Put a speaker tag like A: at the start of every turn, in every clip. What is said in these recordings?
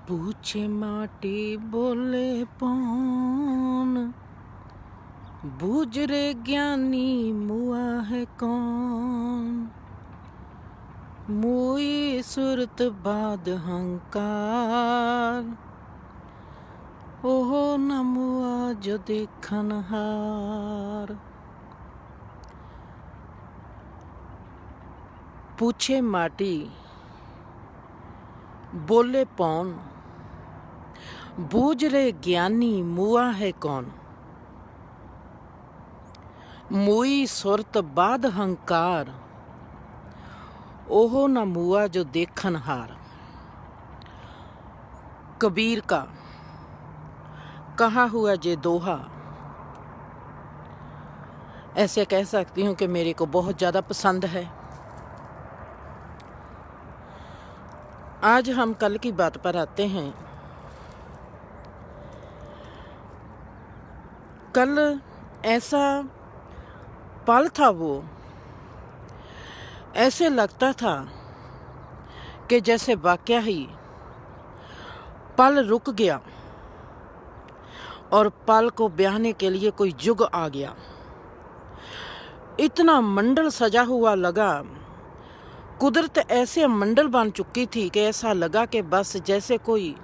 A: पूछे माटी बोले पौन, बूझ रे ज्ञानी मुआ है कौन। मुई सुरत बाद हंकार, ओहो न मुआ जो देखन हार। पूछे माटी बोले पौन, बूझ रे ज्ञानी मुआ है कौन। मुई सुरत बाद हंकार, ओहो न मुआ जो देखन हार। कबीर का कहा हुआ जे दोहा ऐसे कह सकती हूँ कि मेरे को बहुत ज़्यादा पसंद है। आज हम कल की बात पर आते हैं। कल ऐसा पल था, वो ऐसे लगता था कि जैसे वाकया ही पल रुक गया और पल को ब्याहने के लिए कोई युग आ गया। इतना मंडल सजा हुआ लगा, कुदरत ऐसे मंडल बन चुकी थी कि ऐसा लगा कि बस जैसे कोई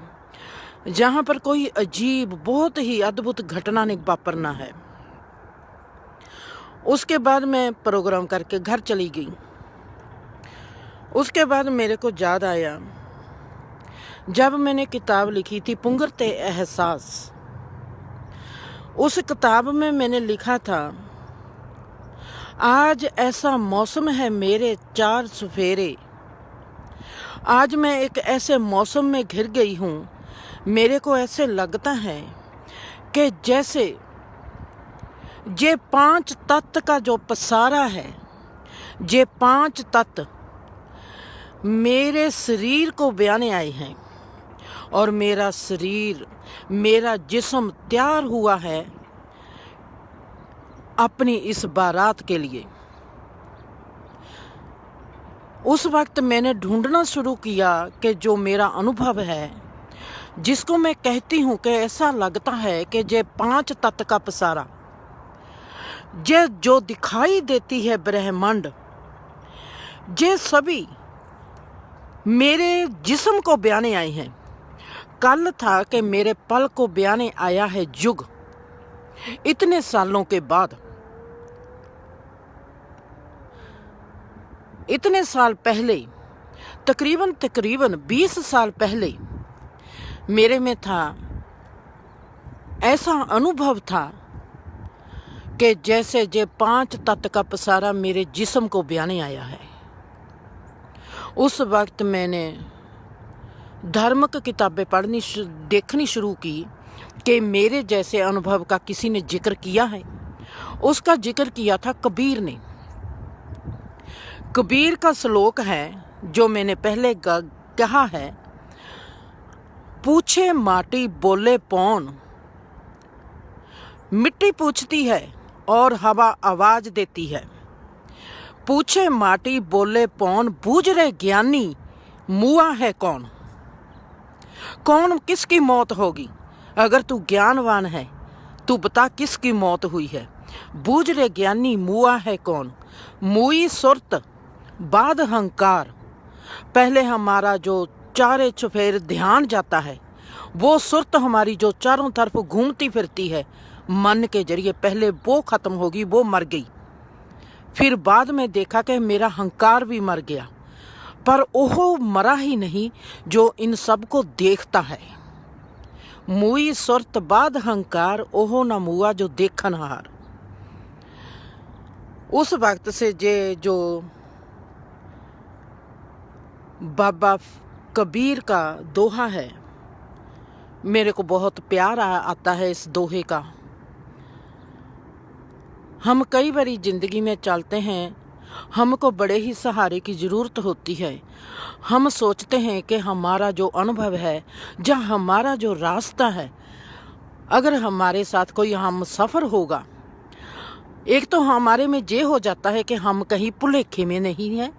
A: जहाँ पर कोई अजीब बहुत ही अद्भुत घटना ने वापरना है। उसके बाद मैं प्रोग्राम करके घर चली गई। उसके बाद मेरे को याद आया जब मैंने किताब लिखी थी पुंगरते एहसास। उस किताब में मैंने लिखा था, आज ऐसा मौसम है मेरे चार सफेरे। आज मैं एक ऐसे मौसम में घिर गई हूँ, मेरे को ऐसे लगता है कि जैसे ये पांच तत्व का जो पसारा है, ये पांच तत्व मेरे शरीर को बयाने आए हैं और मेरा शरीर, मेरा जिस्म तैयार हुआ है अपनी इस बारात के लिए। उस वक्त मैंने ढूंढना शुरू किया कि जो मेरा अनुभव है, जिसको मैं कहती हूँ कि ऐसा लगता है कि ये पांच तत्व का पसारा, ये जो दिखाई देती है ब्रह्मांड, ये सभी मेरे जिस्म को बयाने आए हैं। कल था कि मेरे पल को बयाने आया है युग, इतने सालों के बाद। इतने साल पहले, तकरीबन 20 साल पहले मेरे में था, ऐसा अनुभव था कि जैसे ये पांच तत्व का पसारा मेरे जिस्म को बयाने आया है। उस वक्त मैंने धार्मिक किताबें पढ़नी देखनी शुरू की कि मेरे जैसे अनुभव का किसी ने जिक्र किया है। उसका जिक्र किया था कबीर ने। कबीर का श्लोक है जो मैंने पहले कहा है, पूछे माटी बोले पौन। मिट्टी पूछती है और हवा आवाज देती है। पूछे माटी बोले पौन, बूझ रे ज्ञानी मुआ है कौन। कौन किसकी मौत होगी? अगर तू ज्ञानवान है, तू बता किसकी मौत हुई है। बूझ रे ज्ञानी मुआ है कौन। मुई सुरत बाद हंकार। पहले हमारा जो चारे चुफेर ध्यान जाता है, वो सुरत हमारी जो चारों तरफ घूमती फिरती है मन के जरिए, पहले वो खत्म होगी, वो मर गई। फिर बाद में देखा कि मेरा हंकार भी मर गया, पर ओहो मरा ही नहीं जो इन सब को देखता है। मुई सुरत बाद हंकार, ओहो न मुआ जो देखन हार। उस वक्त से जो बाबा कबीर का दोहा है, मेरे को बहुत प्यार आता है इस दोहे का। हम कई बारी जिंदगी में चलते हैं, हमको बड़े ही सहारे की ज़रूरत होती है। हम सोचते हैं कि हमारा जो अनुभव है, या हमारा जो रास्ता है, अगर हमारे साथ कोई हम सफ़र होगा, एक तो हमारे में ये हो जाता है कि हम कहीं भुलेखे में नहीं हैं,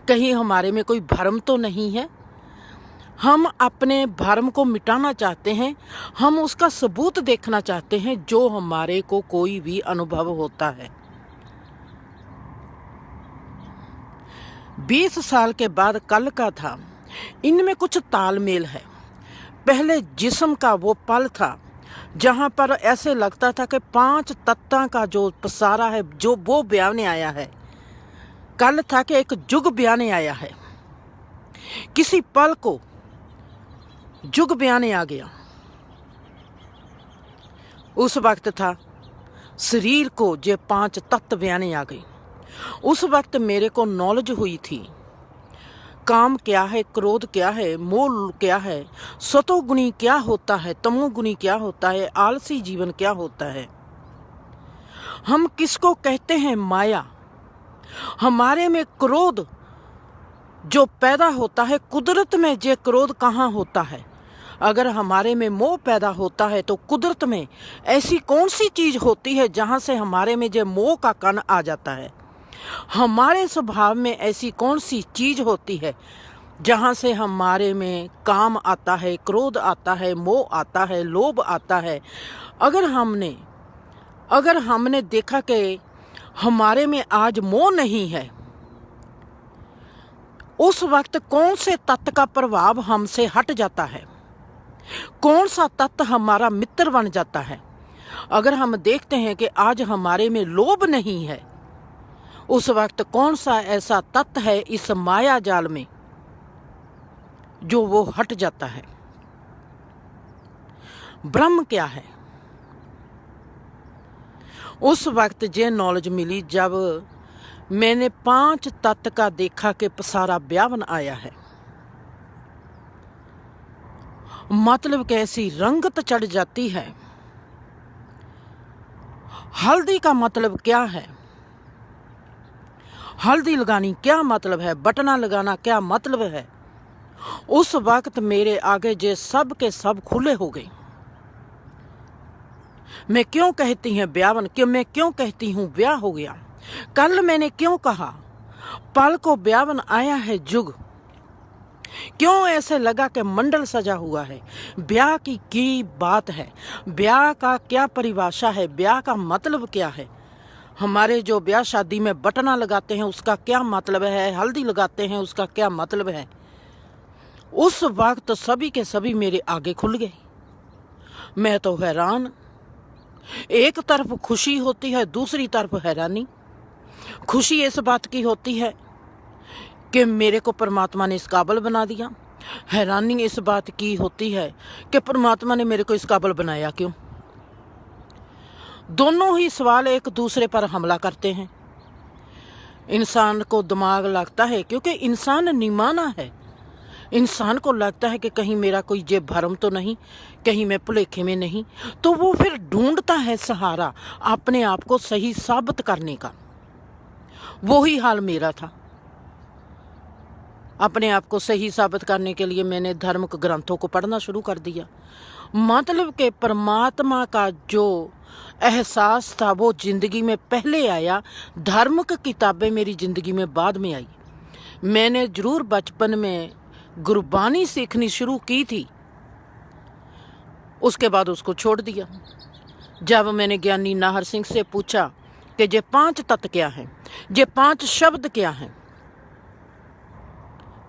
A: कहीं हमारे में कोई भ्रम तो नहीं है। हम अपने भरम को मिटाना चाहते हैं, हम उसका सबूत देखना चाहते हैं जो हमारे को कोई भी अनुभव होता है। 20 साल के बाद कल का था, इनमें कुछ तालमेल है। पहले जिस्म का वो पल था जहाँ पर ऐसे लगता था कि 5 तत्वों का जो पसारा है, जो वो बयाने आया है। कल था कि एक जुग बयाने आया है, किसी पल को जुग बयाने आ गया। उस वक्त था शरीर को जे 5 तत्व बयाने आ गए। उस वक्त मेरे को नॉलेज हुई थी काम क्या है, क्रोध क्या है, मोह क्या है, सतोगुणी क्या होता है, तमोगुणी क्या होता है, आलसी जीवन क्या होता है। हम किसको कहते हैं माया। हमारे में क्रोध जो पैदा होता है, कुदरत में जे क्रोध कहाँ होता है। अगर हमारे में मोह पैदा होता है तो कुदरत में ऐसी कौन सी चीज होती है जहाँ से हमारे में जे मोह का कण आ जाता है। हमारे स्वभाव में ऐसी कौन सी चीज होती है जहाँ से हमारे में काम आता है, क्रोध आता है, मोह आता है, लोभ आता है। अगर हमने देखा कि हमारे में आज मोह नहीं है, उस वक्त कौन से तत्व का प्रभाव हमसे हट जाता है, कौन सा तत्व हमारा मित्र बन जाता है। अगर हम देखते हैं कि आज हमारे में लोभ नहीं है, उस वक्त कौन सा ऐसा तत्व है इस माया जाल में जो वो हट जाता है। ब्रह्म क्या है। उस वक्त जे नॉलेज मिली जब मैंने 5 तत्व का देखा कि पसारा ब्यावन आया है। मतलब कैसी रंगत चढ़ जाती है। हल्दी का मतलब क्या है, हल्दी लगानी क्या मतलब है, बटना लगाना क्या मतलब है। उस वक्त मेरे आगे जे सब के सब खुले हो गए। मैं क्यों कहती हूँ ब्यावन, कि मैं क्यों कहती हूँ ब्याह हो गया। कल मैंने क्यों कहा पल को ब्यावन आया है जुग। क्यों ऐसे लगा कि मंडल सजा हुआ है। ब्याह की बात है, ब्याह का क्या परिभाषा है, ब्याह का मतलब क्या है। हमारे जो ब्याह शादी में बटना लगाते हैं उसका क्या मतलब है, हल्दी लगाते हैं उसका क्या मतलब है। उस वक्त सभी के सभी मेरे आगे खुल गए। मैं तो हैरान। एक तरफ खुशी होती है, दूसरी तरफ हैरानी। खुशी इस बात की होती है कि मेरे को परमात्मा ने इस काबिल बना दिया। हैरानी इस बात की होती है कि परमात्मा ने मेरे को इस काबिल बनाया क्यों। दोनों ही सवाल एक दूसरे पर हमला करते हैं। इंसान को दिमाग लगता है क्योंकि इंसान निमाना है। इंसान को लगता है कि कहीं मेरा कोई जे भरम तो नहीं, कहीं मैं भुलेखे में नहीं। तो वो फिर ढूंढता है सहारा अपने आप को सही साबित करने का। वो ही हाल मेरा था। अपने आप को सही साबित करने के लिए मैंने धार्मिक ग्रंथों को पढ़ना शुरू कर दिया। मतलब कि परमात्मा का जो एहसास था वो जिंदगी में पहले आया, धार्मिक किताबें मेरी जिंदगी में बाद में आई। मैंने जरूर बचपन में गुरबानी सीखनी शुरू की थी, उसके बाद उसको छोड़ दिया। जब मैंने ज्ञानी नाहर सिंह से पूछा कि ये 5 तत्व क्या हैं, ये 5 शब्द क्या हैं।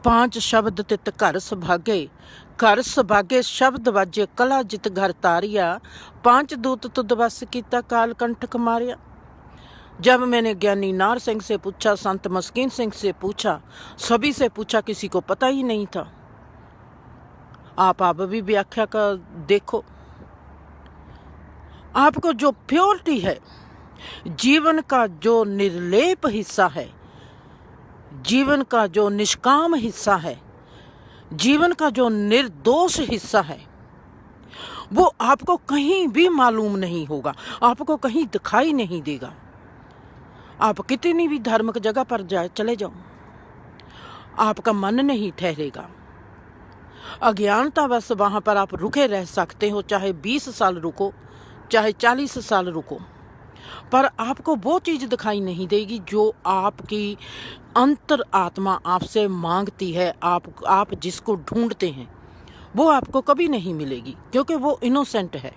A: 5 शब्द तित घर सभागे शब्द वाजे कला जित घर तारिया 5 दूत तुद बस कीता काल कंठक मारिया। जब मैंने ज्ञानी नाहर सिंह से पूछा, संत मस्कीन सिंह से पूछा, सभी से पूछा, किसी को पता ही नहीं था। आप भी व्याख्या का देखो। आपको जो प्योरिटी है, जीवन का जो निर्लेप हिस्सा है, जीवन का जो निष्काम हिस्सा है, जीवन का जो निर्दोष हिस्सा है, वो आपको कहीं भी मालूम नहीं होगा, आपको कहीं दिखाई नहीं देगा। आप कितनी भी धार्मिक जगह पर चले जाओ, आपका मन नहीं ठहरेगा। अज्ञानता बस वहाँ पर आप रुके रह सकते हो, चाहे 20 साल रुको, चाहे 40 साल रुको, पर आपको वो चीज़ दिखाई नहीं देगी जो आपकी अंतर आत्मा आपसे मांगती है, आप जिसको ढूंढते हैं। वो आपको कभी नहीं मिलेगी, क्योंकि वो इनोसेंट है,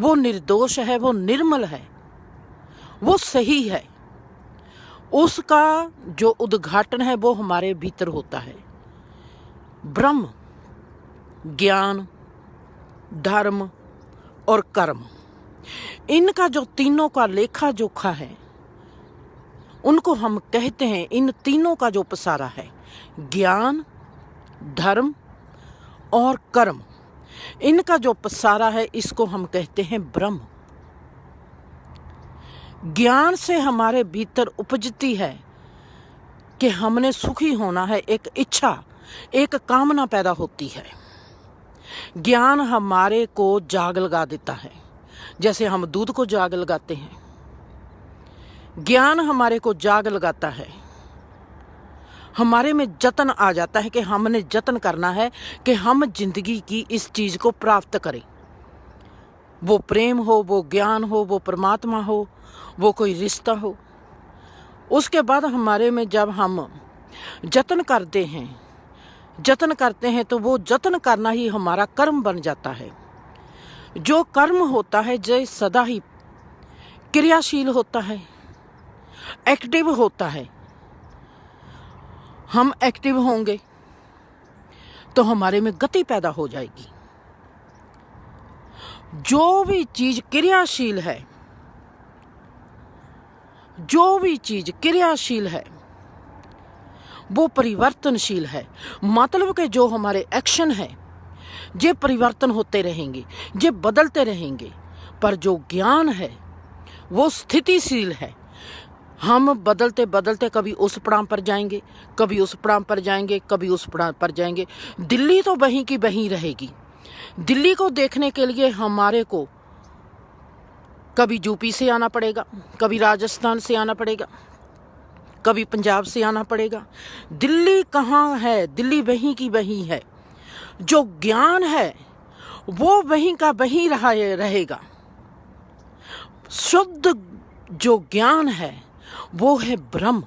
A: वो निर्दोष है, वो निर्मल है, वो सही है। उसका जो उद्घाटन है वो हमारे भीतर होता है। ब्रह्म, ज्ञान, धर्म और कर्म, इनका जो तीनों का लेखा जोखा है, उनको हम कहते हैं, इन तीनों का जो पसारा है, ज्ञान, धर्म और कर्म, इनका जो पसारा है, इसको हम कहते हैं ब्रह्म। ज्ञान से हमारे भीतर उपजती है कि हमने सुखी होना है, एक इच्छा, एक कामना पैदा होती है। ज्ञान हमारे को जाग लगा देता है, जैसे हम दूध को जाग लगाते हैं। ज्ञान हमारे को जाग लगाता है, हमारे में जतन आ जाता है कि हमने जतन करना है कि हम जिंदगी की इस चीज को प्राप्त करें। वो प्रेम हो, वो ज्ञान हो, वो परमात्मा हो, वो कोई रिश्ता हो। उसके बाद हमारे में जब हम जतन करते हैं तो वो जतन करना ही हमारा कर्म बन जाता है। जो कर्म होता है जो सदा ही क्रियाशील होता है, एक्टिव होता है। हम एक्टिव होंगे तो हमारे में गति पैदा हो जाएगी। जो भी चीज क्रियाशील है, जो भी चीज क्रियाशील है वो परिवर्तनशील है। मतलब कि जो हमारे एक्शन है ये परिवर्तन होते रहेंगे, ये बदलते रहेंगे। पर जो ज्ञान है वो स्थितिशील है। हम बदलते बदलते कभी उस पड़ाव पर जाएंगे, कभी उस पड़ाव पर जाएंगे, कभी उस पड़ाव पर जाएंगे। दिल्ली तो वहीं की वहीं रहेगी। दिल्ली को देखने के लिए हमारे को कभी यूपी से आना पड़ेगा, कभी राजस्थान से आना पड़ेगा, कभी पंजाब से आना पड़ेगा। दिल्ली कहाँ है? दिल्ली वहीं की वहीं है। जो ज्ञान है वो वहीं का वहीं रहेगा। शुद्ध जो ज्ञान है वो है ब्रह्म।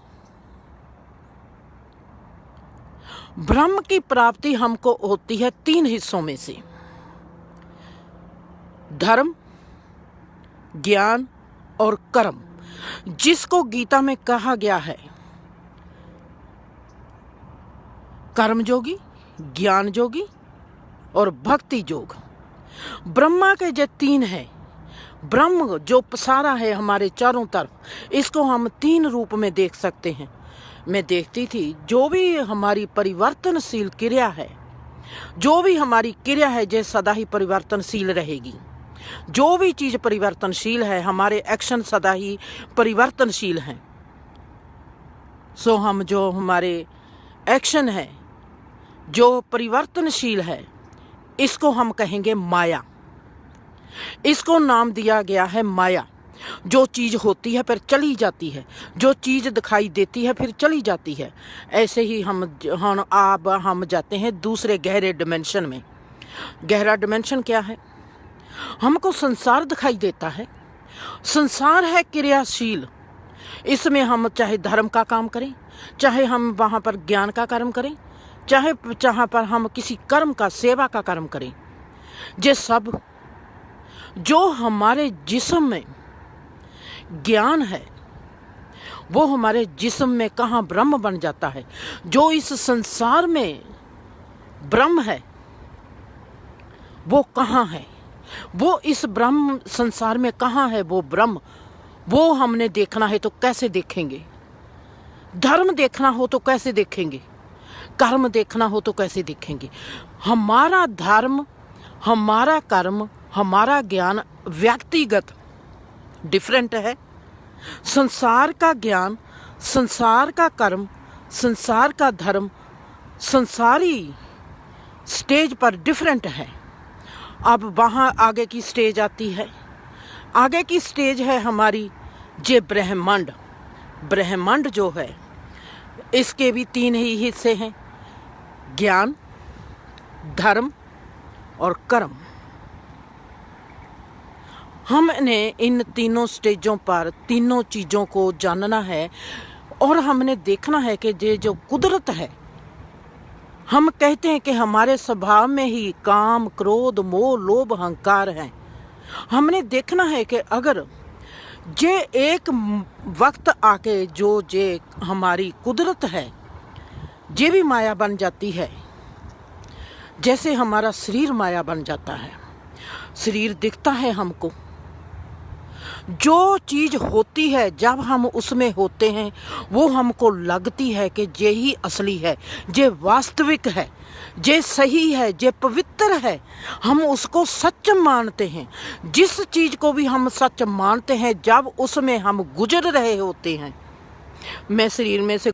A: ब्रह्म की प्राप्ति हमको होती है 3 हिस्सों में से, धर्म, ज्ञान और कर्म, जिसको गीता में कहा गया है कर्म जोगी, ज्ञान जोगी और भक्ति जोग। ब्रह्मा के जो 3 है, ब्रह्म जो पसारा है हमारे चारों तरफ, इसको हम 3 रूप में देख सकते हैं। मैं देखती थी जो भी हमारी परिवर्तनशील क्रिया है, जो भी हमारी क्रिया है जो सदा ही परिवर्तनशील रहेगी। जो भी चीज परिवर्तनशील है, हमारे एक्शन सदा ही परिवर्तनशील हैं। सो हम जो हमारे एक्शन है जो परिवर्तनशील है, इसको हम कहेंगे माया। इसको नाम दिया गया है माया। जो चीज होती है फिर चली जाती है, जो चीज दिखाई देती है फिर चली जाती है। ऐसे ही हम जाते हैं दूसरे गहरे डिमेंशन में। गहरा डिमेंशन क्या है? हमको संसार दिखाई देता है। संसार है क्रियाशील। इसमें हम चाहे धर्म का काम करें, चाहे हम वहाँ पर ज्ञान का कर्म करें, चाहे जहाँ पर हम किसी कर्म का, सेवा का कर्म करें, ये सब जो हमारे जिस्म में ज्ञान है वो हमारे जिस्म में कहाँ ब्रह्म बन जाता है। जो इस संसार में ब्रह्म है वो कहाँ है? वो इस ब्रह्म संसार में कहाँ है? वो ब्रह्म, वो हमने देखना है तो कैसे देखेंगे? धर्म देखना हो तो कैसे देखेंगे? कर्म देखना हो तो कैसे देखेंगे? हमारा धर्म, हमारा कर्म, हमारा ज्ञान व्यक्तिगत डिफरेंट है। संसार का ज्ञान, संसार का कर्म, संसार का धर्म संसारी स्टेज पर डिफरेंट है। अब वहाँ आगे की स्टेज आती है। आगे की स्टेज है हमारी जे ब्रह्मांड। ब्रह्मांड जो है इसके भी 3 ही हिस्से हैं, ज्ञान, धर्म और कर्म। हमने इन तीनों स्टेजों पर तीनों चीज़ों को जानना है और हमने देखना है कि ये जो कुदरत है हम कहते हैं कि हमारे स्वभाव में ही काम, क्रोध, मोह, लोभ, अहंकार हैं। हमने देखना है कि अगर जे एक वक्त आके जो जे हमारी कुदरत है जे भी माया बन जाती है। जैसे हमारा शरीर माया बन जाता है, शरीर दिखता है हमको, जो चीज होती है जब हम उसमें होते हैं वो हमको लगती है कि ये ही असली है, ये वास्तविक है, ये सही है, ये पवित्र है। हम उसको सच मानते हैं। जिस चीज को भी हम सच मानते हैं जब उसमें हम गुजर रहे होते हैं। मैं शरीर में से